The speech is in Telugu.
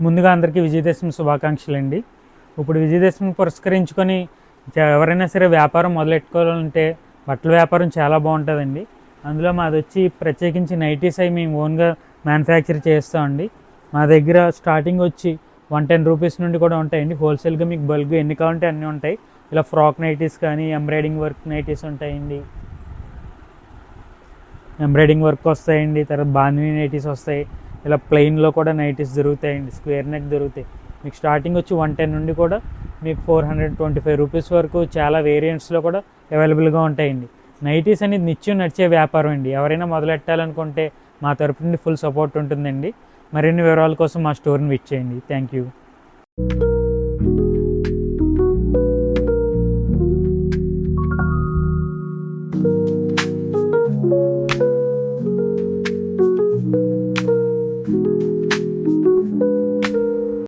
ముందుగా అందరికీ విజయదశమి శుభాకాంక్షలు అండి. ఇప్పుడు విజయదశమి పురస్కరించుకొని ఎవరైనా సరే వ్యాపారం మొదలెట్టుకోవాలంటే బట్టల వ్యాపారం చాలా బాగుంటుందండి. అందులో మాది వచ్చి ప్రత్యేకించి నైటీస్ అవి మేము ఓన్గా మ్యానుఫ్యాక్చర్ చేస్తామండి. మా దగ్గర స్టార్టింగ్ వచ్చి 110 రూపీస్ నుండి కూడా ఉంటాయండి. హోల్సేల్గా మీకు బల్క్ ఎన్ని కావాలంటే అన్నీ ఉంటాయి. ఇలా ఫ్రాక్ నైటీస్ కానీ ఎంబ్రాయిడింగ్ వర్క్ నైటీస్ ఉంటాయండి, ఎంబ్రాయిడింగ్ వర్క్ వస్తాయండి. తర్వాత బాందినీ నైటీస్ వస్తాయి. ఇలా ప్లెయిన్లో కూడా నైటీస్ దొరుకుతాయండి, స్క్వేర్ నెక్ దొరుకుతాయి. మీకు స్టార్టింగ్ వచ్చి 110 నుండి కూడా మీకు 425 రూపీస్ వరకు చాలా వేరియంట్స్లో కూడా అవైలబుల్గా ఉంటాయండి. నైటీస్ అనేది నిత్యం నడిచే వ్యాపారం అండి. ఎవరైనా మొదలెట్టాలనుకుంటే మా తరపు నుండి ఫుల్ సపోర్ట్ ఉంటుందండి. మరిన్ని వివరాల కోసం మా స్టోర్ని విజిట్ చేయండి. Thank you.